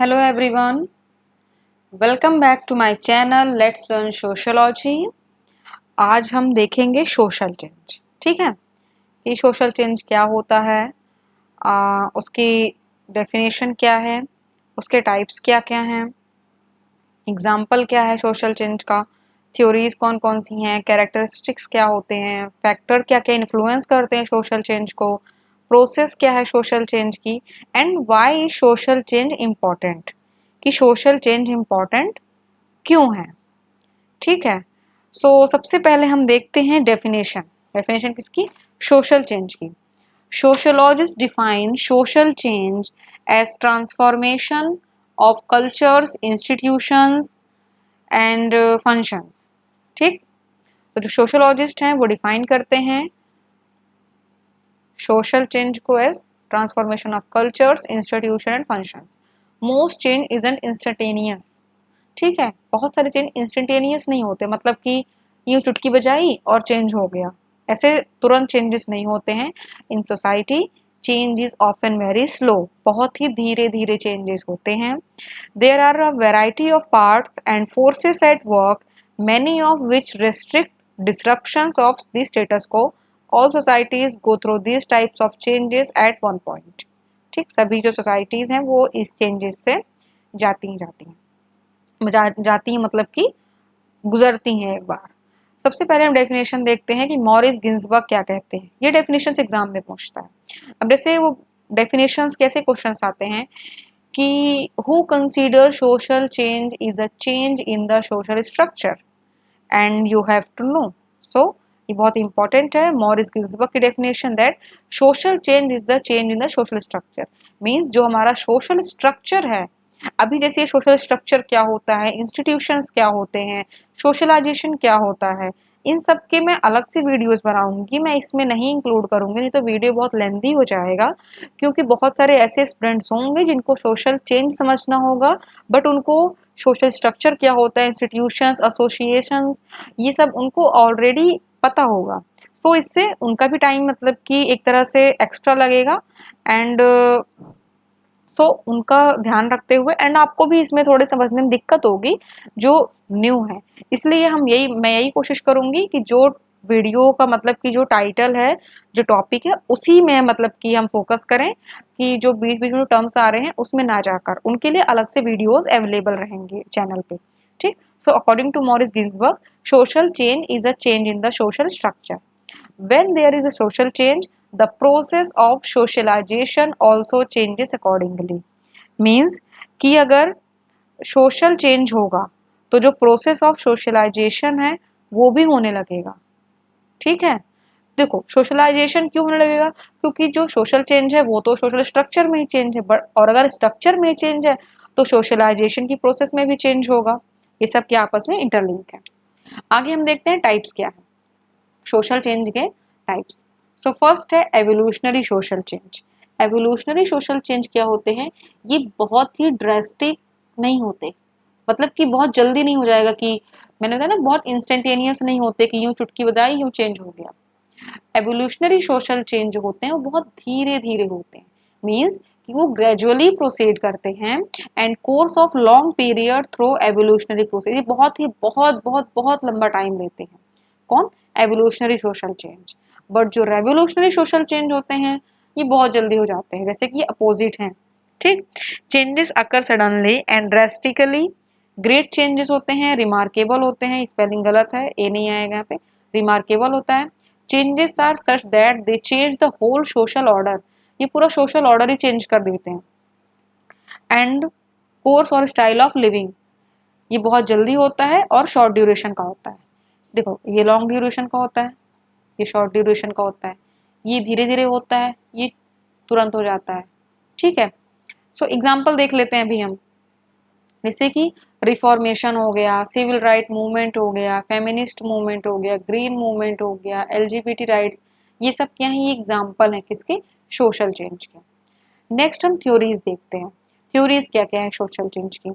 Hello everyone, welcome back to my channel Let's Learn Sociology। आज हम देखेंगे social change. ठीक है, कि सोशल चेंज क्या होता है, उसकी डेफिनेशन क्या है, उसके टाइप्स क्या क्या हैं, एग्जाम्पल क्या है सोशल चेंज का, थ्योरीज कौन कौन सी हैं, कैरेक्टरिस्टिक्स क्या होते हैं, फैक्टर क्या क्या इन्फ्लुएंस करते हैं सोशल चेंज को, प्रोसेस क्या है सोशल चेंज की, and why is social change important, कि सोशल चेंज इम्पॉर्टेंट क्यों है। ठीक है, सबसे पहले हम देखते हैं डेफिनेशन। डेफिनेशन किसकी? सोशल चेंज की। Sociologists define social change as transformation of cultures, institutions and functions। ठीक, तो जो सोशोलॉजिस्ट हैं वो डिफाइन करते हैं सोशल चेंज को as transformation of cultures, institution and functions. Most change isn't instantaneous. ठीक है, बहुत सारे चेंज इंस्टेंटेनियस नहीं होते, मतलब कि यूं चुटकी बजाई और चेंज हो गया, ऐसे तुरंत चेंजेस नहीं होते हैं। In society change is often very slow, बहुत ही धीरे धीरे चेंजेस होते हैं। There are a variety of parts and forces at work, many of which restrict disruptions of the status quo। all societies go through these types of changes at one point। ठीक, सभी जो societies हैं वो इस changes से जाती ही जाती हैं। जाती हैं मतलब कि गुजरती हैं एक बार। सबसे पहले हम डेफिनेशन देखते हैं कि मॉरिस गिन्सबर्ग क्या कहते हैं। ये डेफिनेशन एग्जाम में पूछता है। अब जैसे वो डेफिनेशंस कैसे क्वेश्चंस आते हैं कि who consider social change is a change in the social structure and you have to know. So ये बहुत इंपॉर्टेंट है। मॉरिस गिन्सबर्ग की definition that social change is the change in the social structure, means जो हमारा social structure है। अभी जैसे ये सोशल स्ट्रक्चर क्या होता है, इंस्टीट्यूशंस क्या होते हैं, सोशलाइजेशन क्या होता है, इन सब के मैं अलग से वीडियोस बनाऊंगी, मैं इसमें नहीं इंक्लूड करूंगी, नहीं तो वीडियो बहुत लेंदी हो जाएगा। क्योंकि बहुत सारे ऐसे स्टूडेंट्स होंगे जिनको सोशल चेंज समझना होगा, बट उनको सोशल स्ट्रक्चर क्या होता है, इंस्टीट्यूशंस, एसोसिएशंस, ये सब उनको ऑलरेडी पता होगा। तो इससे उनका भी टाइम मतलब कि एक तरह से एक्स्ट्रा लगेगा, एंड उनका ध्यान रखते हुए, एंड आपको भी इसमें थोड़े समझने में दिक्कत होगी जो न्यू है। इसलिए मैं यही कोशिश करूंगी कि जो वीडियो का मतलब कि जो टाइटल है, जो टॉपिक है, उसी में मतलब कि हम फोकस करें, कि जो बीच बीच में टर्म्स आ रहे हैं उसमें ना जाकर, उनके लिए अलग से वीडियोस अवेलेबल रहेंगे चैनल पे। ठीक, so according to Morris Ginsberg, social change is a change in the social structure. When there is a social change, the process of socialization also changes accordingly। Means कि अगर social change होगा तो जो process of socialisation है वो भी होने लगेगा। ठीक है, देखो सोशलाइजेशन क्यों होने लगेगा, क्योंकि जो सोशल चेंज है वो तो सोशल स्ट्रक्चर में ही चेंज है, बट और अगर स्ट्रक्चर में चेंज है तो सोशलाइजेशन की प्रोसेस में भी चेंज होगा। ये सब के आपस में इंटरलिंक है। आगे हम देखते हैं टाइप्स क्या है सोशल चेंज के टाइप्स। सो फर्स्ट है evolutionary social change. Evolutionary social change क्या होते हैं, ये बहुत ही ड्रेस्टिक नहीं होते, मतलब कि बहुत जल्दी नहीं हो जाएगा, कि मैंने कहा ना बहुत इंस्टेंटेनियस नहीं होते कि यूं चुटकी बजाई यूं चेंज हो गया। एवोल्यूशनरी सोशल चेंज जो होते हैं वो बहुत धीरे धीरे होते हैं, मीन्स कि वो ग्रेजुअली प्रोसीड करते हैं and course of long period through evolutionary process. ये बहुत बहुत बहुत लंबा टाइम लेते हैं। कौन? Evolutionary social change. बट जो रेवोल्यूशनरी सोशल चेंज होते हैं ये बहुत जल्दी हो जाते हैं, जैसे कि अपोजिट हैं। ठीक, changes occur suddenly and drastically. Great changes होते हैं, रिमार्केबल होते हैं, स्पेलिंग गलत है, ए नहीं आएगा यहाँ पे, रिमार्केबल होता है। Changes are such that they change the whole social order, ये पूरा सोशल ऑर्डर ही चेंज कर देते हैं। एंड कोर्स और स्टाइल ऑफ लिविंग, ये बहुत जल्दी होता है और शॉर्ट ड्यूरेशन का होता है। देखो ये लॉन्ग ड्यूरेशन का होता है, ये शॉर्ट ड्यूरेशन का होता है, ये धीरे धीरे होता है, ये तुरंत हो जाता है। ठीक है, सो एग्जाम्पल देख लेते हैं अभी हम, जैसे कि रिफॉर्मेशन हो गया, सिविल राइट मूवमेंट हो गया, फेमिनिस्ट मूवमेंट हो गया, ग्रीन मूवमेंट हो गया, एलजीबीटी राइट्स, ये सब क्या है, ये एग्जाम्पल है किसके? सोशल चेंज के। नेक्स्ट हम थ्योरीज देखते हैं। थ्योरीज क्या क्या है सोशल चेंज की।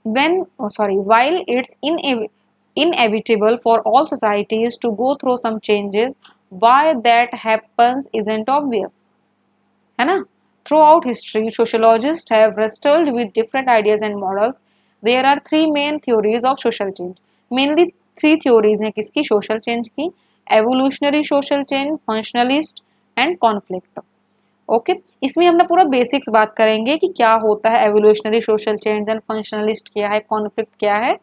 While it's inevitable for all societies to go through some changes, why that happens isn't obvious, है ना। Throughout history, sociologists have wrestled with different ideas and models. There are three main theories of social change. Mainly three theories हैं किसकी social change की, evolutionary social change, functionalist and conflict. Okay इसमें हम ना पूरा basics बात करेंगे कि क्या होता है evolutionary social change and functionalist क्या है, कॉन्फ्लिक्ट क्या है,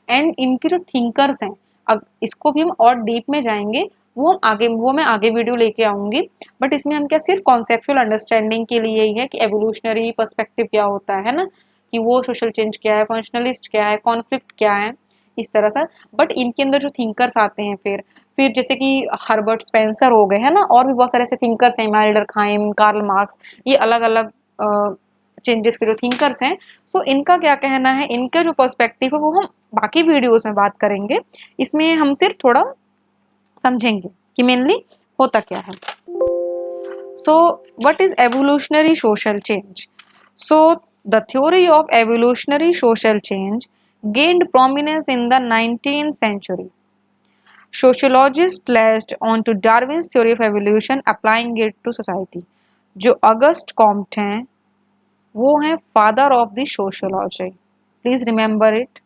एंड इनके जो थिंकर्स हैं अब इसको भी हम और डीप में जाएंगे, वो मैं आगे वीडियो लेके आऊंगी। बट इसमें हम क्या सिर्फ कॉन्सेप्चुअल अंडरस्टैंडिंग के लिए ही है कि एवोल्यूशनरी पर्सपेक्टिव क्या होता है ना, कि वो सोशल चेंज क्या है, फंक्शनलिस्ट क्या है, कॉन्फ्लिक्ट क्या है, इस तरह से। बट इनके अंदर जो थिंकर्स आते हैं फिर जैसे कि हर्बर्ट स्पेंसर हो गए है ना, और भी बहुत सारे ऐसे थिंकर्स हैं, इमानुएल डर्कहाइम, कार्ल मार्क्स, ये अलग अलग चेंजेस के जो थिंकर्स हैं, तो इनका क्या कहना है, इनका जो पर्सपेक्टिव है वो हम बाकी वीडियोस में बात करेंगे। इसमें हम सिर्फ थोड़ा समझेंगे कि मेनली होता क्या है। So what is evolutionary social change? So the theory of evolutionary social change gained prominence in the 19th century. Sociologists latched onto Darwin's theory of evolution, applying it to society. जो August Comte हैं वो हैं father of the sociology, please remember it.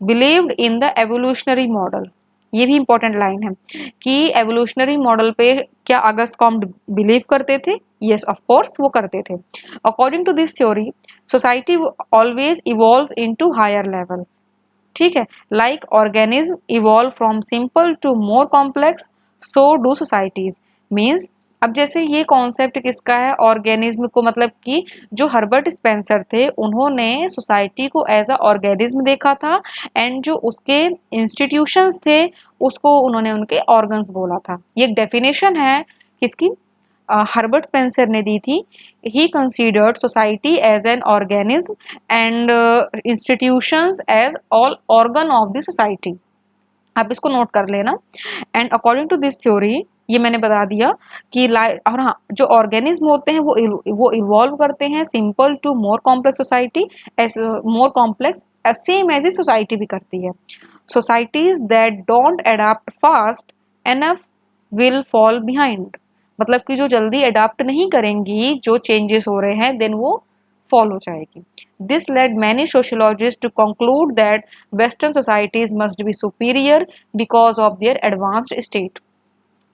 Believed in the evolutionary model, ये भी important line है कि evolutionary model पे क्या अगस्ट कॉम्ट बिलीव करते थे? यस ऑफ कोर्स वो करते थे। According to this theory society always evolves into higher levels, ठीक है, like organism evolve from simple to more complex, so do societies. Means अब जैसे ये कॉन्सेप्ट किसका है, ऑर्गेनिज्म को, मतलब कि जो हर्बर्ट स्पेंसर थे उन्होंने सोसाइटी को एज अ ऑर्गेनिज्म देखा था, एंड जो उसके इंस्टीट्यूशंस थे उसको उन्होंने उनके ऑर्गन्स बोला था। ये एक डेफिनेशन है किसकी, हर्बर्ट स्पेंसर ने दी थी। He considered society as an organism and institutions as all organ of the society. आप इसको नोट कर लेना। And according to this theory, ये मैंने बता दिया कि और हाँ, जो ऑर्गेनिज्म होते हैं वो इवॉल्व करते हैं simple to more complex society, as more complex same as a society भी करती है। Societies that don't adopt fast enough will fall behind, मतलब कि जो जल्दी अडॉप्ट नहीं करेंगी जो चेंजेस हो रहे हैं, देन वो फॉल हो जाएगी। This led many sociologist to conclude that western societies must be superior because of their advanced state.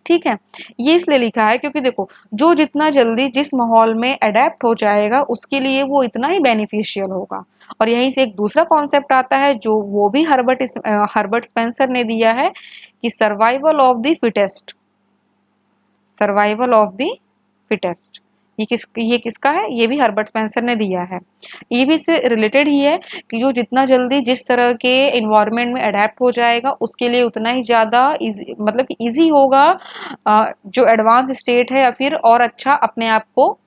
ठीक है, ये इसलिए लिखा है क्योंकि देखो जो जितना जल्दी जिस माहौल में अडेप्ट हो जाएगा उसके लिए वो इतना ही बेनिफिशियल होगा। और यहीं से एक दूसरा कॉन्सेप्ट आता है जो वो भी हर्बर्ट स्पेंसर ने दिया है कि survival of the fittest, survival of the fittest. ये किसका है? ये भी हर्बर्ट स्पेंसर ने दिया है। ये भी इससे रिलेटेड ही है कि जो जितना जल्दी जिस तरह के इन्वायरमेंट में अडेप्ट हो जाएगा उसके लिए उतना ही ज़्यादा मतलब कि ईजी होगा जो एडवांस स्टेट है या फिर और अच्छा अपने आप को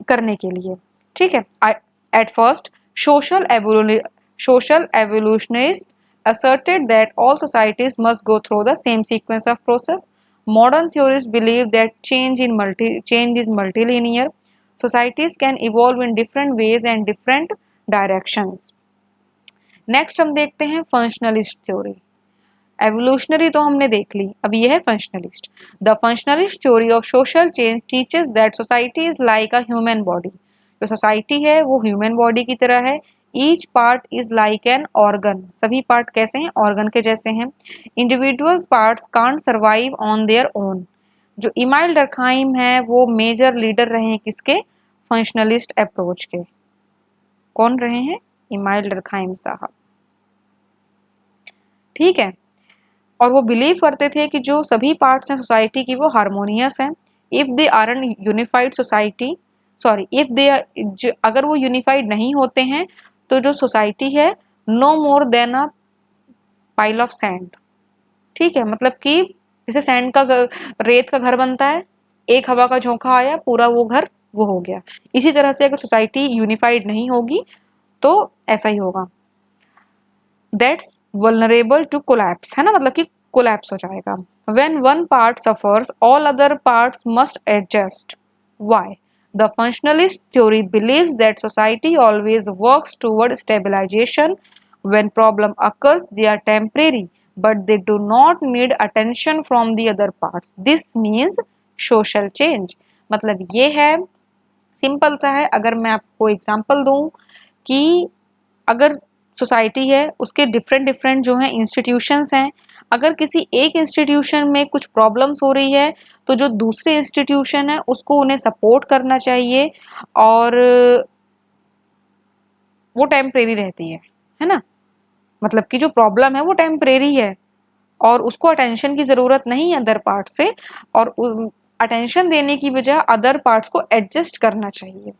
करने के लिए। ठीक है, at first social evolutionist asserted that all societies must go through the same sequence of process. Modern theorists believe that change is multilinear. Societies can evolve in different ways and different directions. Next हम देखते हैं functionalist theory. Evolutionary तो हमने देख ली, अब ये है functionalist. The functionalist theory of social change teaches that society is like a human body. जो सोसाइटी है वो ह्यूमन बॉडी की तरह है। Each part is like an organ, सभी पार्ट कैसे हैं? ऑर्गन के जैसे हैं। Individual parts can't survive on their own. जो इमानुएल डर्कहाइम है वो मेजर लीडर रहे हैं किसके? फंक्शनलिस्ट अप्रोच के। कौन रहे हैं? इमानुएल डर्कहाइम साहब। ठीक है, और वो बिलीव करते थे कि जो सभी पार्ट्स हैं सोसाइटी की वो हारमोनियस हैं। If they are an unified society, sorry if they, अगर वो यूनिफाइड नहीं होते हैं तो जो सोसाइटी है no more than a pile of sand. ठीक है, मतलब कि जैसे सैंड का रेत का घर बनता है, एक हवा का झोंका आया पूरा वो घर वो हो गया। इसी तरह से अगर सोसाइटी यूनिफाइड नहीं होगी तो ऐसा ही होगा। दैट्स वल्नरेबल टू कोलैप्स, है ना, मतलब कि कोलैप्स हो जाएगा। When one part suffers, all other parts must adjust. Why? The functionalist theory believes that society always works toward stabilization. When problem occurs, they are temporary, but they do not need attention from the other parts. This means social change. मतलब ये है simple सा है। अगर मैं आपको example दूं कि अगर सोसाइटी है उसके डिफरेंट डिफरेंट जो है इंस्टीट्यूशंस हैं, अगर किसी एक इंस्टीट्यूशन में कुछ प्रॉब्लम्स हो रही है तो जो दूसरे इंस्टीट्यूशन है उसको उन्हें सपोर्ट करना चाहिए, और वो टेम्परेरी रहती है ना। मतलब कि जो प्रॉब्लम है वो टेम्परेरी है और उसको अटेंशन की जरूरत नहीं है अदर पार्ट से, और अटेंशन देने की बजाय अदर पार्ट्स को एडजस्ट करना चाहिए।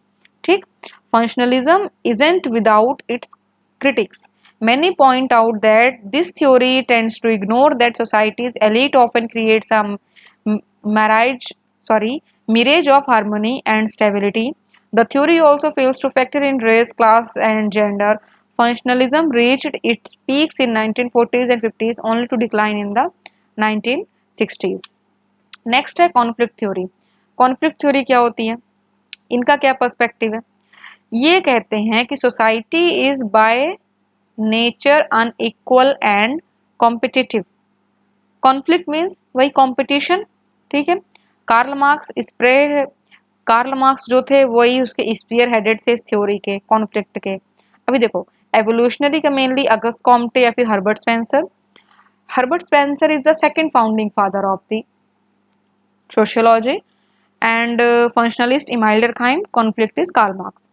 ठीक। Functionalism isn't without its critics. Many point out that this theory tends to ignore that society's elite often creates a marriage, mirage of harmony and stability. The theory also fails to factor in race, class, and gender. Functionalism reached its peaks in 1940s and 50s, only to decline in the 1960s. Next है conflict theory. Conflict theory क्या होती है, इनका क्या perspective है? ये कहते हैं कि society is by nature unequal and competitive. Conflict means वही कॉम्पिटिशन, ठीक है। कार्ल मार्क्स जो थे वही उसके स्पीयर हेडेड थे इस थ्योरी के, कॉन्फ्लिक्ट के। अभी देखो एवोल्यूशनरी का मेनली अगस्ट कॉम्टे या फिर Herbert Spencer. Herbert Spencer is the second founding father of the sociology, and functionalist Emile Durkheim. Conflict is Karl Marx.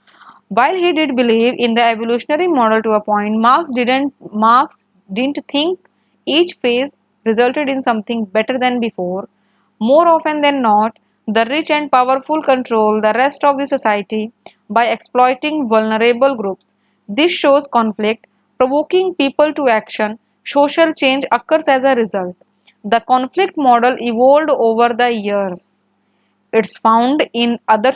While he did believe in the evolutionary model to a point, Marx didn't think each phase resulted in something better than before. More often than not, the rich and powerful control the rest of the society by exploiting vulnerable groups. This shows conflict, provoking people to action. Social change occurs as a result. The conflict model evolved over the years. It's found in other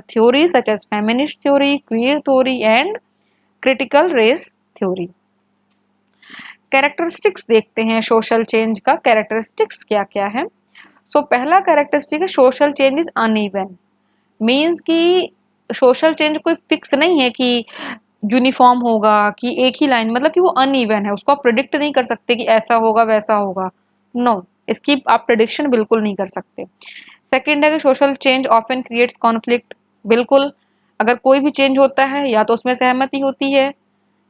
theories such as feminist theory, queer theory, and critical race theory. Characteristics देखते हैं social change का। Characteristics क्या क्या है? सो पहला characteristic है social change is uneven. Means कि social change कोई फिक्स नहीं है कि यूनिफॉर्म होगा, कि एक ही लाइन, मतलब कि वो अनइवन है, उसको आप प्रिडिक्ट नहीं कर सकते कि ऐसा होगा वैसा होगा। नो, इसकी आप प्रिडिक्शन बिल्कुल नहीं कर सकते। सेकेंड है कि social change often creates conflict. बिल्कुल, अगर कोई भी चेंज होता है या तो उसमें सहमति होती है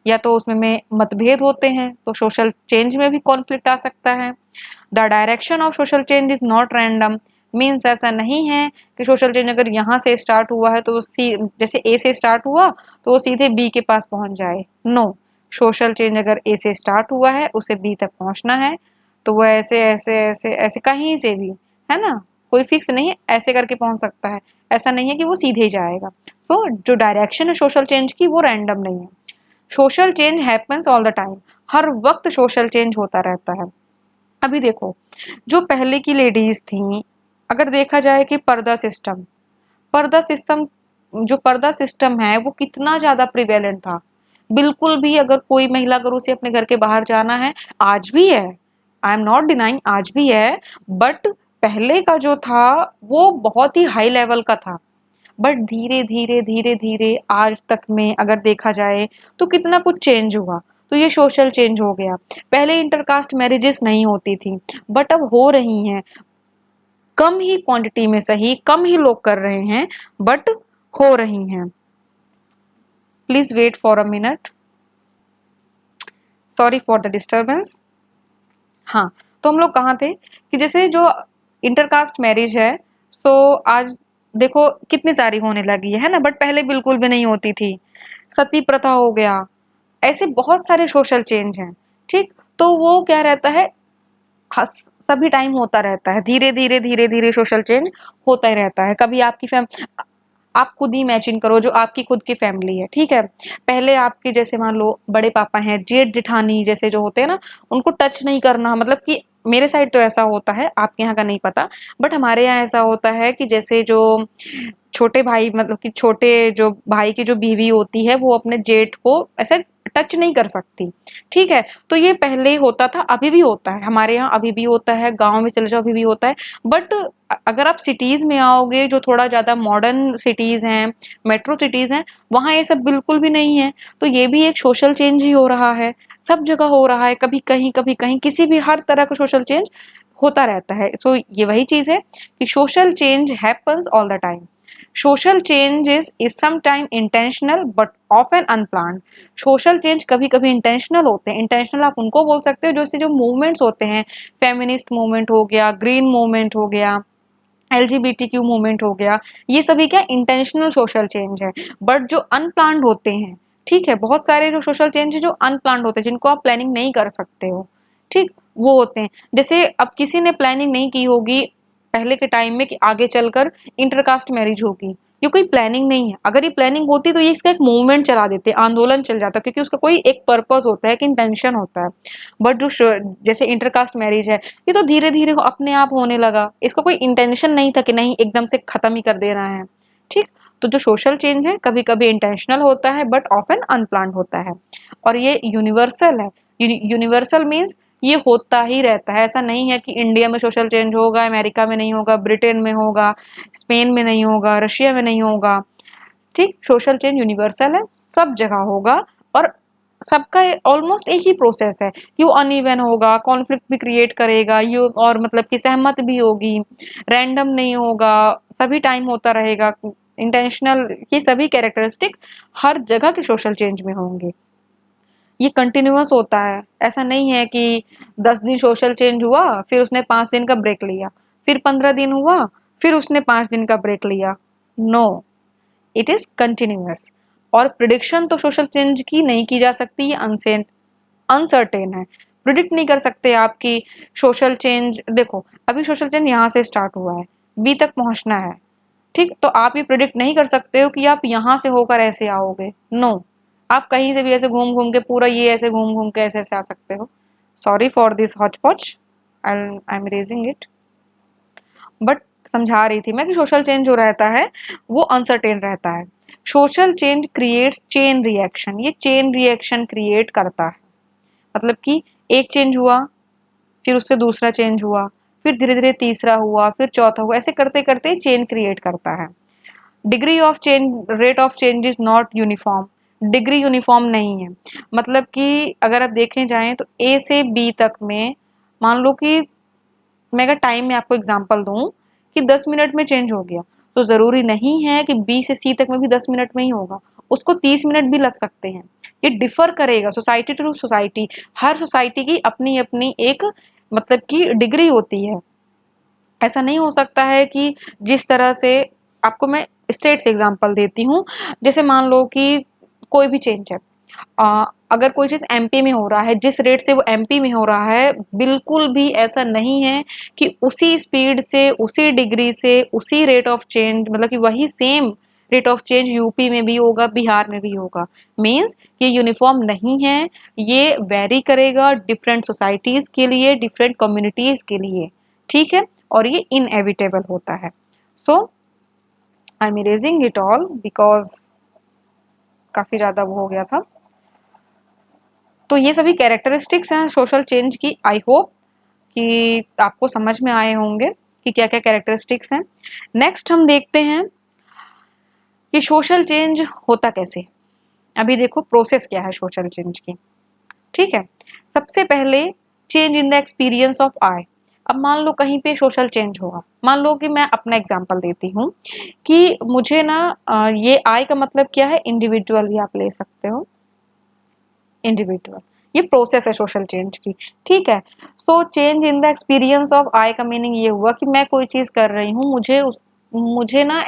या तो उसमें में मतभेद होते हैं, तो सोशल चेंज में भी कॉन्फ्लिक्ट आ सकता है। The direction of social change is not random. Means ऐसा नहीं है कि सोशल चेंज अगर यहाँ से स्टार्ट हुआ है तो जैसे ए से स्टार्ट हुआ तो वो सीधे बी के पास पहुंच जाए। नो, सोशल चेंज अगर ए से स्टार्ट हुआ है उसे बी तक पहुंचना है तो वो ऐसे ऐसे ऐसे ऐसे कहीं से भी, है ना, कोई फिक्स नहीं है, ऐसे करके पहुंच सकता है। ऐसा नहीं है कि वो सीधे जाएगा। तो जो डायरेक्शन है सोशल चेंज की वो रैंडम नहीं है। Social change happens all the time. हर वक्त सोशल चेंज होता रहता है। अभी देखो, जो पहले की लेडीज थी, अगर देखा जाए कि पर्दा सिस्टम जो पर्दा सिस्टम है वो कितना ज्यादा प्रिवेलेंट था। बिल्कुल भी अगर कोई महिला अगर उसे अपने घर के बाहर जाना है, आज भी है, आई एम नॉट डिनाइंग, आज भी है, बट पहले का जो था वो बहुत ही हाई लेवल का था। बट धीरे धीरे धीरे धीरे आज तक में अगर देखा जाए तो कितना कुछ चेंज हुआ। तो ये सोशल चेंज हो गया। पहले इंटरकास्ट मैरिजेस नहीं होती थी, बट अब हो रही हैं, कम ही क्वांटिटी में सही, कम ही लोग कर रहे हैं, बट हो रही हैं। Please wait for a minute, sorry for the disturbance. हाँ, तो हम लोग कहाँ थे कि जैसे जो इंटरकास्ट मैरिज है तो आज देखो कितनी सारी होने लगी है ना, बट पहले बिल्कुल भी नहीं होती थी। सती प्रथा हो गया, ऐसे बहुत सारे सोशल चेंज हैं। ठीक, तो वो क्या रहता है, सभी टाइम होता रहता है, धीरे धीरे धीरे धीरे सोशल चेंज होता ही रहता है। कभी आपकी आप खुद ही इमेजिन करो, जो आपकी खुद की फैमिली है, ठीक है, पहले आपके जैसे मान लो बड़े पापा हैं, जेठ जेठानी जैसे जो होते हैं ना, उनको टच नहीं करना। मतलब कि मेरे साइड तो ऐसा होता है, आपके यहाँ का नहीं पता, बट हमारे यहाँ ऐसा होता है कि जैसे जो छोटे भाई, मतलब कि छोटे जो भाई की जो बीवी होती है वो अपने जेठ को ऐसे टच नहीं कर सकती। ठीक है, तो ये पहले होता था, अभी भी होता है, हमारे यहाँ अभी भी होता है, गांव में चले जाओ अभी भी होता है। बट अगर आप सिटीज में आओगे, जो थोड़ा ज्यादा मॉडर्न सिटीज हैं, मेट्रो सिटीज हैं, वहां ये सब बिल्कुल भी नहीं है। तो ये भी एक सोशल चेंज ही हो रहा है, सब जगह हो रहा है, कभी कहीं किसी भी, हर तरह का सोशल चेंज होता रहता है। सो ये वही चीज है कि social change happens all the time. Social changes is sometime intentional but often unplanned. Social change कभी कभी इंटेंशनल होते हैं। इंटेंशनल आप उनको बोल सकते हो जैसे जो मूवमेंट्स होते हैं, फेमिनिस्ट मूवमेंट हो गया, ग्रीन मूवमेंट हो गया, LGBTQ मूवमेंट हो गया, ये सभी क्या इंटेंशनल सोशल चेंज है। बट जो अनप्लान्ड होते हैं, ठीक है, बहुत सारे जो सोशल चेंज है जो अनप्लान्ड होते हैं, जिनको आप प्लानिंग नहीं कर सकते हो, ठीक, वो होते हैं। जैसे अब किसी ने प्लानिंग नहीं की होगी पहले के टाइम में कि आगे चलकर इंटरकास्ट मैरिज होगी, ये कोई प्लानिंग नहीं है। अगर ये प्लानिंग होती तो ये इसका एक मूवमेंट चला देते, आंदोलन चल जाता, क्योंकि उसका कोई एक पर्पस होता है, एक इंटेंशन होता है। बट जो जैसे इंटरकास्ट मैरिज है, ये तो धीरे धीरे अपने आप होने लगा, इसका कोई इंटेंशन नहीं था कि नहीं एकदम से खत्म ही कर देना है, ठीक। तो जो सोशल चेंज है कभी कभी इंटेंशनल होता है बट ऑफन अनप्लान्ड होता है, और ये यूनिवर्सल है। यूनिवर्सल मीन्स ये होता ही रहता है। ऐसा नहीं है कि इंडिया में सोशल चेंज होगा, अमेरिका में नहीं होगा, ब्रिटेन में होगा, स्पेन में नहीं होगा, रशिया में नहीं होगा, ठीक। सोशल चेंज यूनिवर्सल है, सब जगह होगा, और सबका ऑलमोस्ट एक ही प्रोसेस है कि वो अनइवन होगा, कॉन्फ्लिक्ट भी क्रिएट करेगा, ये और मतलब कि सहमत भी होगी, रैंडम नहीं होगा, सभी टाइम होता रहेगा, इंटेंशनल, ये सभी कैरेक्टरिस्टिक हर जगह के सोशल चेंज में होंगे। ये कंटिन्यूअस होता है, ऐसा नहीं है कि 10 दिन सोशल चेंज हुआ फिर उसने 5 दिन का ब्रेक लिया, फिर 15 दिन हुआ फिर उसने 5 दिन का ब्रेक लिया। No, it is continuous. और प्रिडिक्शन तो सोशल चेंज की नहीं की जा सकती, ये अनसर्टेन है, प्रिडिक्ट नहीं कर सकते आपकी सोशल चेंज। देखो अभी सोशल चेंज यहाँ से स्टार्ट हुआ है, बी तक पहुंचना है, ठीक, तो आप ये प्रिडिक्ट नहीं कर सकते हो कि आप यहाँ से होकर ऐसे आओगे। नो, आप कहीं से भी ऐसे घूम घूम के पूरा ये ऐसे घूम घूम के ऐसे ऐसे आ सकते हो। सॉरी फॉर दिस हॉच पॉच, I am raising it, but समझा रही थी मैं कि सोशल चेंज जो रहता है वो अनसर्टेन रहता है। Social change creates chain reaction, ये चेन रिएक्शन क्रिएट करता है, मतलब कि एक चेंज हुआ फिर उससे दूसरा चेंज हुआ, फिर धीरे धीरे तीसरा हुआ, फिर चौथा हुआ, ऐसे करते करते चेन क्रिएट करता है। Degree of change, rate of change is not uniform, degree uniform नहीं है। मतलब कि अगर आप देखने जाएं तो ए से बी तक में, मान लो कि मैं अगर टाइम में आपको एग्जांपल दूं कि 10 मिनट में चेंज हो गया, तो जरूरी नहीं है कि बी से सी तक में भी 10 मिनट में ही होगा, उसको 30 मिनट भी लग सकते हैं। ये डिफर करेगा सोसाइटी टू सोसाइटी, हर सोसाइटी की अपनी अपनी एक मतलब की डिग्री होती है। ऐसा नहीं हो सकता है कि जिस तरह से, आपको मैं स्टेट से एग्जांपल देती हूँ, जैसे मान लो कि कोई भी चेंज है, अगर कोई चीज एमपी में हो रहा है, जिस रेट से वो एमपी में हो रहा है, बिल्कुल भी ऐसा नहीं है कि उसी स्पीड से, उसी डिग्री से, उसी रेट ऑफ चेंज, मतलब कि वही same rate of change UP में भी होगा, बिहार में भी होगा। मीन्स ये यूनिफॉर्म नहीं है, ये वेरी करेगा डिफरेंट सोसाइटीज के लिए, डिफरेंट कम्युनिटीज के लिए, ठीक है, और ये इनएविटेबल होता है। So I am erasing it all because काफी ज्यादा वो हो गया था। तो ये सभी कैरेक्टरिस्टिक्स हैं सोशल चेंज की। आई होप कि आपको समझ में आए होंगे कि क्या क्या कैरेक्टरिस्टिक्स हैं। नेक्स्ट हम देखते हैं कि सोशल चेंज होता कैसे। अभी देखो प्रोसेस क्या है सोशल चेंज की, ठीक है। सबसे पहले change in the experience of I. अब मान लो कहीं पे सोशल चेंज होगा, मान लो कि मैं अपना एग्जांपल देती हूँ कि मुझे ना ये आई का मतलब क्या है, इंडिविजुअल भी आप ले सकते हो, इंडिविजुअल, ये प्रोसेस है सोशल चेंज की, ठीक है। So change in the experience of I का मीनिंग ये हुआ कि मैं कोई चीज कर रही हूँ, मुझे ना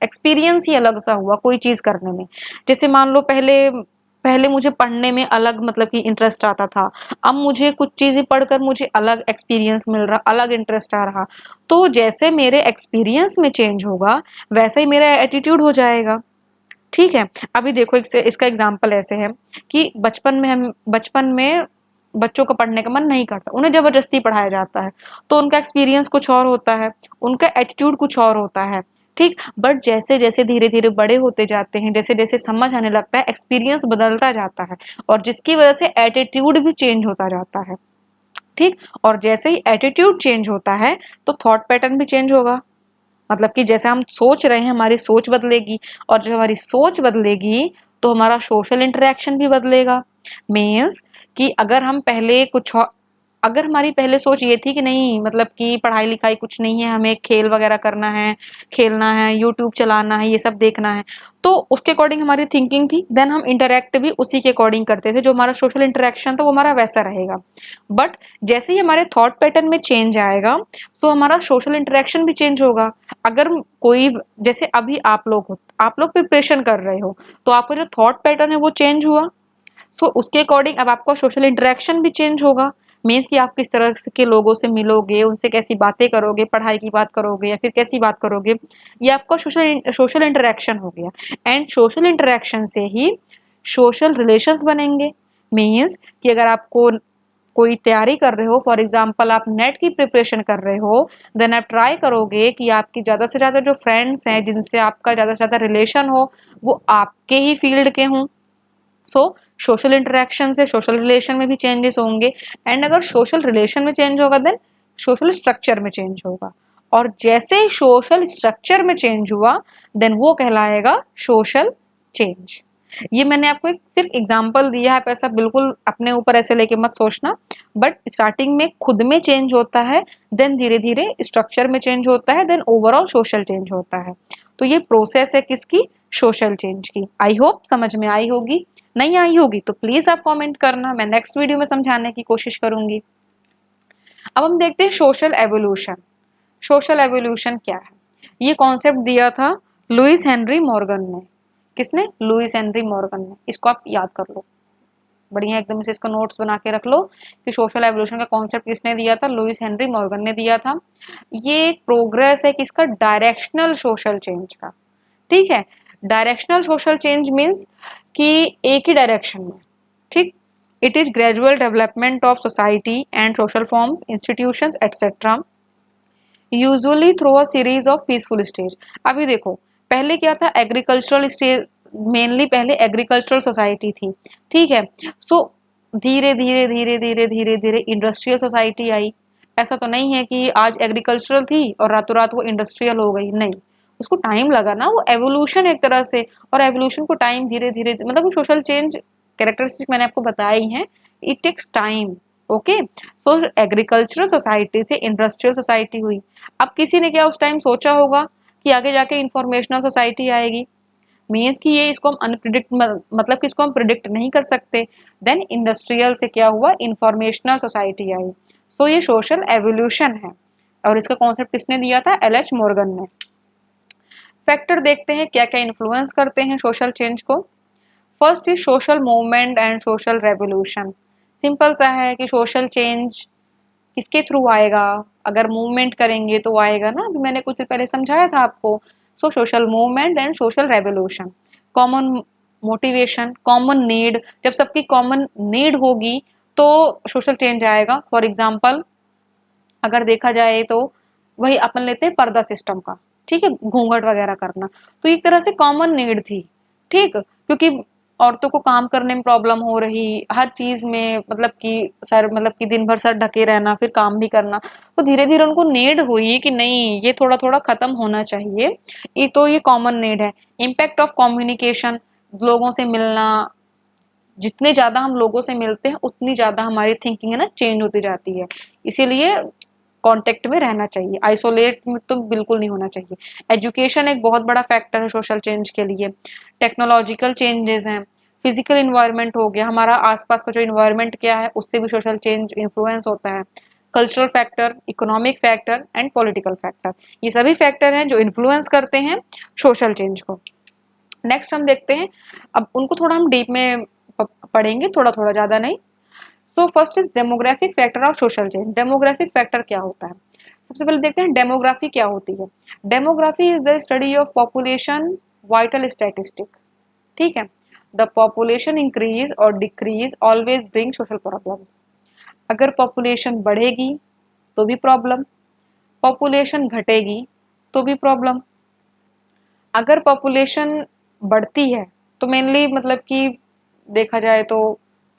एक्सपीरियंस ही अलग सा हुआ कोई चीज करने में। जैसे मान लो पहले पहले मुझे पढ़ने में अलग मतलब कि इंटरेस्ट आता था, अब मुझे कुछ चीजें पढ़कर मुझे अलग एक्सपीरियंस मिल रहा, अलग इंटरेस्ट आ रहा। तो जैसे मेरे एक्सपीरियंस में चेंज होगा वैसे ही मेरा एटीट्यूड हो जाएगा, ठीक है। अभी देखो इसका एग्जाम्पल ऐसे है कि बचपन में बच्चों का पढ़ने का मन नहीं करता, उन्हें जबरदस्ती पढ़ाया जाता है, तो उनका एक्सपीरियंस कुछ और होता है, उनका एटीट्यूड कुछ और होता है, ठीक। बट जैसे जैसे धीरे धीरे बड़े होते जाते हैं, जैसे जैसे समझ आने लगता है, एक्सपीरियंस बदलता जाता है, और जिसकी वजह से एटीट्यूड भी चेंज होता जाता है, ठीक। और जैसे ही एटीट्यूड चेंज होता है तो थॉट पैटर्न भी चेंज होगा, मतलब कि जैसे हम सोच रहे हैं हमारी सोच बदलेगी, और जब हमारी सोच बदलेगी तो हमारा सोशल इंटरेक्शन भी बदलेगा। मीन्स कि अगर हम पहले कुछ अगर हमारी पहले सोच ये थी कि नहीं मतलब कि पढ़ाई लिखाई कुछ नहीं है, हमें खेल वगैरह करना है, खेलना है, यूट्यूब चलाना है, ये सब देखना है, तो उसके अकॉर्डिंग हमारी थिंकिंग थी, देन हम इंटरेक्ट भी उसी के अकॉर्डिंग करते थे, जो हमारा सोशल इंटरेक्शन था वो हमारा वैसा रहेगा। बट जैसे ही हमारे थॉट पैटर्न में चेंज आएगा तो हमारा सोशल इंटरेक्शन भी चेंज होगा। अगर कोई, जैसे अभी आप लोग हो, आप लोग प्रिपरेशन कर रहे हो, तो आपका जो थॉट पैटर्न है वो चेंज हुआ, तो उसके अकॉर्डिंग अब आपका सोशल इंटरेक्शन भी चेंज होगा। मीन्स कि आप किस तरह के लोगों से मिलोगे, उनसे कैसी बातें करोगे, पढ़ाई की बात करोगे या फिर कैसी बात करोगे, ये आपका सोशल इंटरेक्शन हो गया। एंड सोशल इंटरेक्शन से ही सोशल रिलेशंस बनेंगे। मीन्स कि अगर आपको कोई तैयारी कर रहे हो, फॉर एग्जाम्पल आप नेट की प्रिपरेशन कर रहे हो, देन आप ट्राई करोगे कि आपकी ज़्यादा से ज़्यादा जो फ्रेंड्स हैं जिनसे आपका ज़्यादा से ज़्यादा रिलेशन हो वो आपके ही फील्ड के हों। सो सोशल इंटरेक्शन से सोशल रिलेशन में भी चेंजेस होंगे। एंड अगर सोशल रिलेशन में चेंज होगा देन सोशल स्ट्रक्चर में चेंज होगा, और जैसे ही सोशल स्ट्रक्चर में चेंज हुआ देन वो कहलाएगा सोशल चेंज। ये मैंने आपको एक सिर्फ एग्जांपल दिया है, ऐसा बिल्कुल अपने ऊपर ऐसे लेके मत सोचना। बट स्टार्टिंग में खुद में चेंज होता है, देन धीरे धीरे स्ट्रक्चर में चेंज होता है, देन ओवरऑल सोशल चेंज होता है। तो ये प्रोसेस है किसकी, सोशल चेंज की। आई होप समझ में आई होगी। नहीं आई होगी तो प्लीज आप कमेंट करना, मैं नेक्स्ट वीडियो में समझाने की कोशिश करूंगी। अब हम देखते हैं सोशल एवोल्यूशन। सोशल एवोल्यूशन क्या है, ये कॉन्सेप्ट दिया था लुइस हेनरी मॉर्गन ने। किसने, लुइस हेनरी मॉर्गन ने। इसको आप याद कर लो बढ़िया एकदम से, इसको नोट्स बना के रख लो कि सोशल एवोल्यूशन का कॉन्सेप्ट किसने दिया था, लुइस हेनरी मॉर्गन ने दिया था। ये एक प्रोग्रेस है किसका, डायरेक्शनल सोशल चेंज का। ठीक है, डायरेक्शनल सोशल चेंज मीन्स कि एक ही डायरेक्शन में, ठीक। It is gradual development of society and social forms, institutions etcetera, usually through a series of peaceful stage. अभी देखो, पहले क्या था, एग्रीकल्चरल स्टेज, मेनली पहले एग्रीकल्चरल सोसाइटी थी, ठीक है। सो धीरे धीरे धीरे धीरे धीरे धीरे इंडस्ट्रियल सोसाइटी आई। ऐसा तो नहीं है कि आज एग्रीकल्चरल थी और रातों रात वो इंडस्ट्रियल हो गई, नहीं, उसको टाइम लगा ना, वो एवोल्यूशन एक तरह से। और एवोल्यूशन को टाइम धीरे धीरे, मतलब सोशल चेंज कैरेक्टरिस्टिक मैंने आपको बताई हैं, it takes time. Okay, so agricultural society से इंडस्ट्रियल सोसाइटी हुई। अब किसी ने क्या उस टाइम सोचा होगा कि आगे जाके इंफॉर्मेशनल सोसाइटी आएगी, मीन्स कि ये इसको हम अनप्रिडिक्ट, मतलब कि इसको हम प्रिडिक्ट नहीं कर सकते। देन इंडस्ट्रियल से क्या हुआ, इंफॉर्मेशनल सोसाइटी आई। सो ये सोशल एवोल्यूशन है, और इसका कॉन्सेप्ट किसने दिया था, एल.एच. मॉर्गन ने। फैक्टर देखते हैं क्या क्या इन्फ्लुएंस करते हैं सोशल चेंज को। First is social movement and social revolution. Simple सा है कि सोशल चेंज किसके थ्रू आएगा, अगर मूवमेंट करेंगे तो आएगा ना, अभी मैंने कुछ देर पहले समझाया था आपको। So social movement and social revolution, common motivation, common need, जब सबकी कॉमन नीड होगी तो सोशल चेंज आएगा। फॉर एग्जाम्पल अगर देखा जाए तो वही अपन लेते हैं पर्दा सिस्टम का, ठीक है, घूंघट वगैरह करना, तो एक तरह से कॉमन नीड थी, ठीक, क्योंकि औरतों को काम करने में प्रॉब्लम हो रही, हर चीज में, मतलब कि सर, मतलब कि दिन भर सर ढके रहना फिर काम भी करना, तो धीरे धीरे उनको नीड हुई कि नहीं ये थोड़ा थोड़ा खत्म होना चाहिए। ये तो ये कॉमन नीड है। इम्पैक्ट ऑफ कम्युनिकेशन, लोगों से मिलना, जितने ज्यादा हम लोगों से मिलते हैं उतनी ज्यादा हमारी थिंकिंग है ना चेंज होती जाती है, इसीलिए कांटेक्ट में रहना चाहिए, आइसोलेट में तो बिल्कुल नहीं होना चाहिए। एजुकेशन एक बहुत बड़ा फैक्टर है सोशल चेंज के लिए। टेक्नोलॉजिकल चेंजेस हैं, फिजिकल इन्वायरमेंट हो गया, हमारा आसपास का जो इन्वायरमेंट क्या है उससे भी सोशल चेंज इन्फ्लुएंस होता है। Cultural factor, economic factor and political factor, ये सभी फैक्टर हैं जो इन्फ्लुएंस करते हैं सोशल चेंज को। नेक्स्ट हम देखते हैं, अब उनको थोड़ा हम डीप में पढ़ेंगे, थोड़ा थोड़ा, ज्यादा नहीं। So first is demographic factor of social change. Demographic factor क्या होता है, सबसे पहले देखते हैं डेमोग्राफी क्या होती है। Demography is the study of population vital statistic, ठीक है। द पॉपुलेशन इंक्रीज और decrease always bring social problems. अगर पॉपुलेशन बढ़ेगी तो भी प्रॉब्लम, पॉपुलेशन घटेगी तो भी प्रॉब्लम। अगर पॉपुलेशन बढ़ती है तो मेनली मतलब कि देखा जाए तो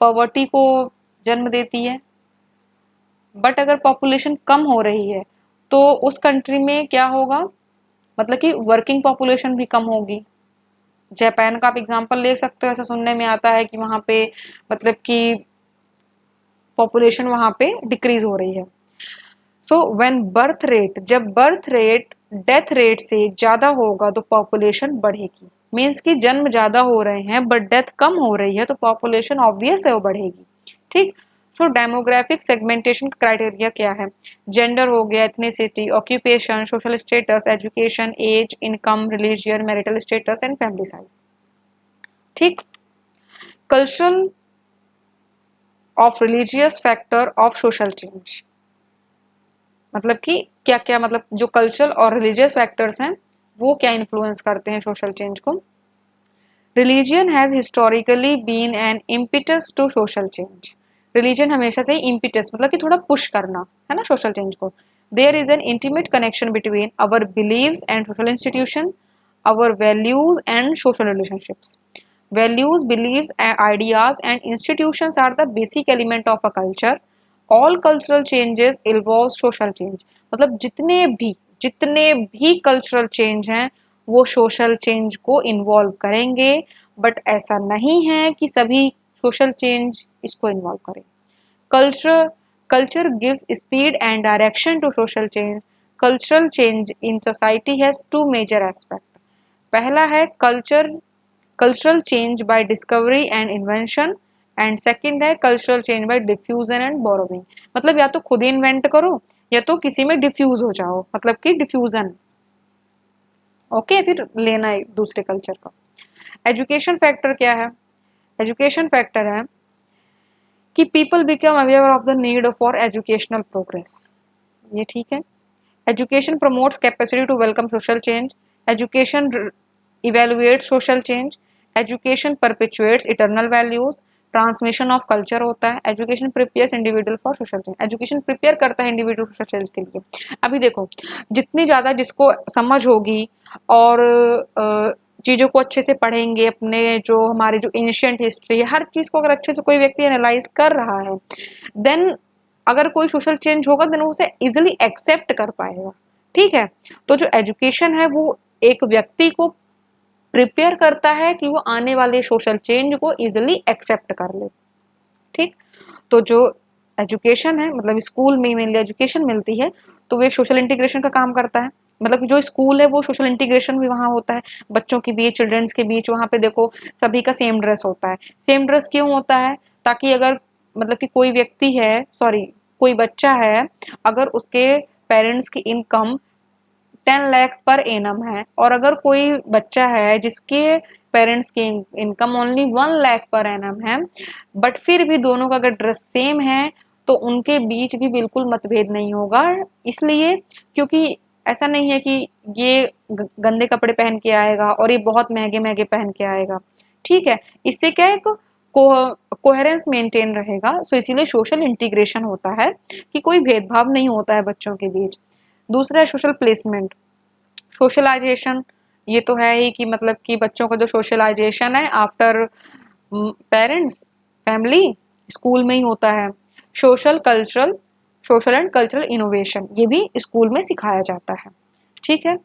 पॉवर्टी को जन्म देती है। बट अगर पॉपुलेशन कम हो रही है तो उस कंट्री में क्या होगा, मतलब कि वर्किंग पॉपुलेशन भी कम होगी। जापान का आप एग्जांपल ले सकते हो, ऐसा सुनने में आता है कि वहां पे मतलब कि पॉपुलेशन वहां पे डिक्रीज हो रही है। सो व्हेन बर्थ रेट, जब बर्थ रेट डेथ रेट से ज्यादा होगा तो पॉपुलेशन बढ़ेगी। मीन्स कि जन्म ज्यादा हो रहे हैं बट डेथ कम हो रही है तो पॉपुलेशन ऑब्वियस है वो बढ़ेगी। ठीक। सो डेमोग्राफिक सेगमेंटेशन का क्राइटेरिया क्या है? जेंडर हो गया, ethnicity, occupation, social status, education, age, income, religion, marital status and family size. ठीक। Cultural of religious factor of social change, मतलब कि क्या क्या, मतलब जो कल्चरल और रिलीजियस फैक्टर्स हैं वो क्या इन्फ्लुएंस करते हैं सोशल चेंज को। Religion has historically been an impetus to social change. Religion हमेशा से इम्पिटस मतलब कि थोड़ा पुश करना है ना सोशल चेंज को। There is an intimate connection between our beliefs and social institution, our values and social relationships. Values, beliefs, ideas and institutions are the basic element of a culture. All cultural changes involve social change. मतलब जितने भी cultural change हैं वो social change को involve करेंगे, but ऐसा नहीं है कि सभी सोशल चेंज इसको इन्वॉल्व करें। Culture culture gives speed and direction to social change. Cultural change in society has two major aspect. पहला है cultural change by discovery and invention, and second है cultural change by diffusion and borrowing. मतलब या तो खुद invent करो या तो किसी में डिफ्यूज हो जाओ, मतलब कि डिफ्यूजन। ओके, फिर लेना है दूसरे कल्चर का। एजुकेशन फैक्टर क्या है? एजुकेशन फैक्टर है कि people become aware of the need for educational progress. ये ठीक है। Education promotes capacity to welcome social change. Education evaluate social change. Education perpetuates eternal values. Transmission of culture होता है। Education prepares individual for social change. Education prepare करता है individual social change के लिए। अभी देखो, जितनी ज़्यादा जिसको समझ होगी और चीज़ों को अच्छे से पढ़ेंगे, अपने जो हमारे जो एंशियंट हिस्ट्री है हर चीज़ को अगर अच्छे से कोई व्यक्ति एनालाइज कर रहा है, देन अगर कोई सोशल चेंज होगा देन उसे इजिली एक्सेप्ट कर पाएगा। ठीक है। तो जो एजुकेशन है वो एक व्यक्ति को प्रिपेयर करता है कि वो आने वाले सोशल चेंज को इजिली एक्सेप्ट कर ले। ठीक। तो जो एजुकेशन है, मतलब स्कूल में मेनली एजुकेशन मिलती है, तो वो एक सोशल इंटीग्रेशन का काम करता है। मतलब जो स्कूल है वो सोशल इंटीग्रेशन भी वहाँ होता है बच्चों के बीच, चिल्ड्रंस के बीच। वहाँ पे देखो सभी का सेम ड्रेस होता है। सेम ड्रेस क्यों होता है? ताकि अगर मतलब कि कोई व्यक्ति है, सॉरी कोई बच्चा है, अगर उसके पेरेंट्स की इनकम 10 लाख पर एनम है और अगर कोई बच्चा है जिसके पेरेंट्स की income only 1 lakh per annum है, बट फिर भी दोनों का अगर ड्रेस सेम है तो उनके बीच भी बिल्कुल मतभेद नहीं होगा। इसलिए क्योंकि ऐसा नहीं है कि ये गंदे कपड़े पहन के आएगा और ये बहुत महंगे महंगे पहन के आएगा। ठीक है। इससे क्या एक कोहेरेंस मेंटेन रहेगा। सो इसीलिए सोशल इंटीग्रेशन होता है कि कोई भेदभाव नहीं होता है बच्चों के बीच। दूसरा है सोशल प्लेसमेंट, सोशलाइजेशन। ये तो है ही कि मतलब कि बच्चों का जो सोशलाइजेशन है आफ्टर पेरेंट्स फैमिली स्कूल में ही होता है। सोशल एंड कल्चरल इनोवेशन ये भी स्कूल में सिखाया जाता है। ठीक है।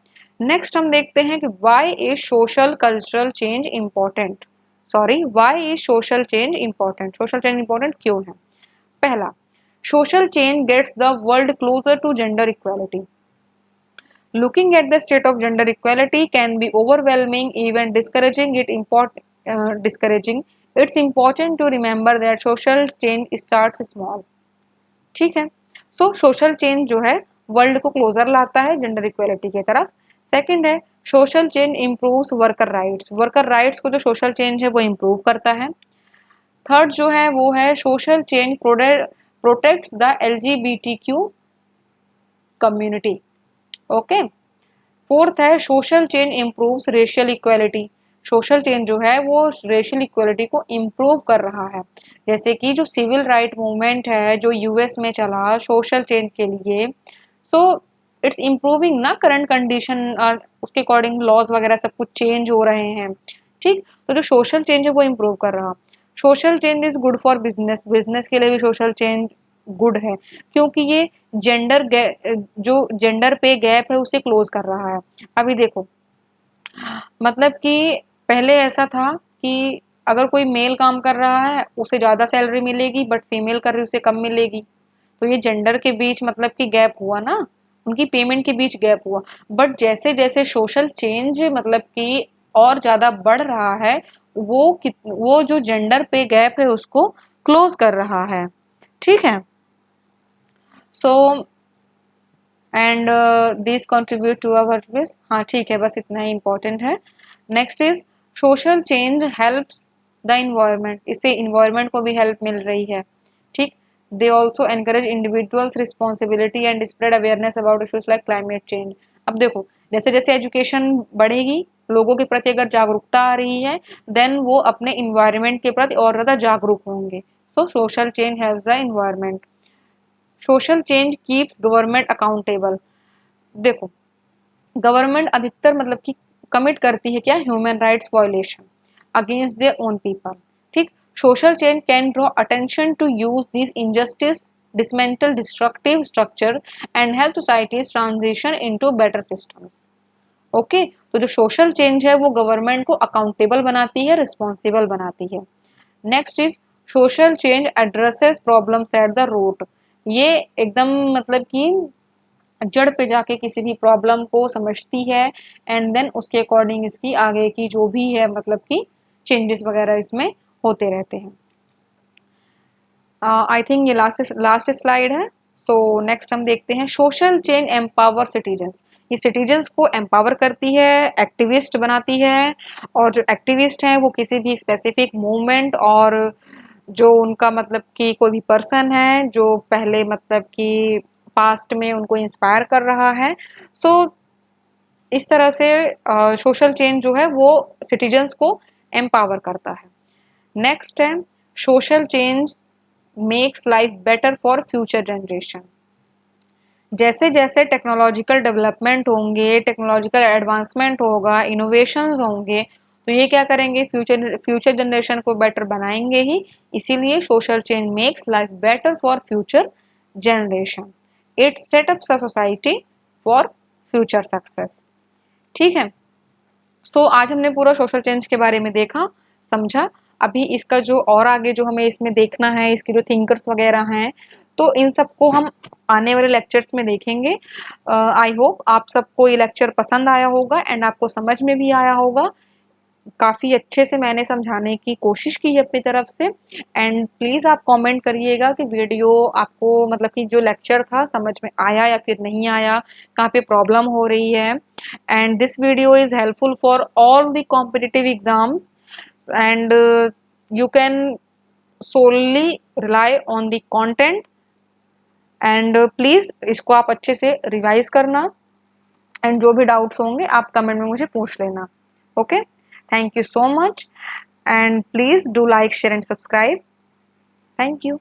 नेक्स्ट हम देखते हैं कि why is social cultural change important. Why is social change important? Social change important क्यों है? पहला, social change gets the world closer to gender equality. Looking at the state of gender equality can be overwhelming, even discouraging. Discouraging. It's important to remember that social change starts small. ठीक है। सो social change जो है world को closure लाता है gender equality की तरफ। Second है social change improves worker rights. Worker rights को जो सोशल चेंज है वो इम्प्रूव करता है। थर्ड जो है वो है social change protects the LGBTQ community. Okay. Fourth है social change improves racial equality. Social change जो है वो रेशियल इक्वालिटी को इम्प्रूव कर रहा है। जैसे कि जो सिविल राइट मूवमेंट है जो US में चला सोशल चेंज के लिए, सो इट्स इम्प्रूविंग ना करंट कंडीशन, और उसके अकॉर्डिंग लॉज वगैरह सब कुछ चेंज हो रहे हैं। ठीक। तो जो सोशल चेंज है वो इम्प्रूव कर रहा। Social change is good for business. Business के लिए भी सोशल चेंज गुड है क्योंकि ये जो जेंडर पे गैप है उसे क्लोज कर रहा है। अभी देखो मतलब कि पहले ऐसा था कि अगर कोई मेल काम कर रहा है उसे ज़्यादा सैलरी मिलेगी, बट फीमेल कर रही है उसे कम मिलेगी। तो ये जेंडर के बीच मतलब कि गैप हुआ ना, उनकी पेमेंट के बीच गैप हुआ। बट जैसे जैसे सोशल चेंज मतलब कि और ज़्यादा बढ़ रहा है, वो जो जेंडर पे गैप है उसको क्लोज कर रहा है। ठीक है। So and this contribute to our list. हाँ ठीक है, बस इतना ही इंपॉर्टेंट है। Next is social change helps the environment. इससे इन्वायरमेंट को भी हेल्प मिल रही है। ठीक। They also encourage individuals responsibility and spread awareness about issues like climate change. अब देखो, जैसे जैसे एजुकेशन बढ़ेगी, लोगों के प्रति अगर जागरूकता आ रही है, देन वो अपने इन्वायरमेंट के प्रति और ज़्यादा जागरूक होंगे। So social change helps the environment. Social change keeps government accountable. देखो, गवर्नमेंट अधिकतर मतलब कि कमिट करती है क्या, human rights violation against their own people. ठीक। Social change can draw attention to use this injustice, dismantle destructive structure and help societies transition into better systems. Okay. तो जो सोशल चेंज है वो गवर्नमेंट को accountable बनाती है, responsible बनाती है। Next is social change addresses problems at the root. ये एकदम मतलब कि जड़ पे जाके किसी भी प्रॉब्लम को समझती है, एंड देन उसके अकॉर्डिंग इसकी आगे की जो भी है मतलब कि चेंजेस वगैरह इसमें होते रहते हैं। आई थिंक ये लास्ट स्लाइड है। सो नेक्स्ट हम देखते हैं सोशल चेंज एम्पावर सिटीजन्स। ये सिटीजन्स को एम्पावर करती है, एक्टिविस्ट बनाती है। और जो एक्टिविस्ट हैं वो किसी भी स्पेसिफिक मूवमेंट और जो उनका मतलब कि कोई भी पर्सन है जो पहले मतलब कि पास्ट में उनको इंस्पायर कर रहा है। सो इस तरह से सोशल चेंज जो है वो सिटीजन्स को एम्पावर करता है। नेक्स्ट है social change makes life better for future generation. जैसे जैसे टेक्नोलॉजिकल डेवलपमेंट होंगे, टेक्नोलॉजिकल एडवांसमेंट होगा, इनोवेशंस होंगे, तो ये क्या करेंगे, फ्यूचर जनरेशन को बेटर बनाएंगे ही। इसीलिए social change makes life better for future generation. It setups a society for future success. ठीक है। तो आज हमने पूरा सोशल चेंज के बारे में देखा, समझा। अभी इसका जो और आगे जो हमें इसमें देखना है, इसके जो थिंकर्स वगैरह हैं, तो इन सबको हम आने वाले लेक्चर्स में देखेंगे। आई होप आप सबको ये लेक्चर पसंद आया होगा एंड आपको समझ में भी आया होगा। काफ़ी अच्छे से मैंने समझाने की कोशिश की है अपनी तरफ से। एंड प्लीज़ आप कमेंट करिएगा कि वीडियो आपको मतलब कि जो लेक्चर था समझ में आया या फिर नहीं आया, कहाँ पे प्रॉब्लम हो रही है। And this video is helpful for all the competitive exams and you can solely rely on the content। And please इसको आप अच्छे से रिवाइज करना, एंड जो भी डाउट्स होंगे आप कमेंट में मुझे पूछ लेना। Okay, thank you so much and please do like share and subscribe. Thank you.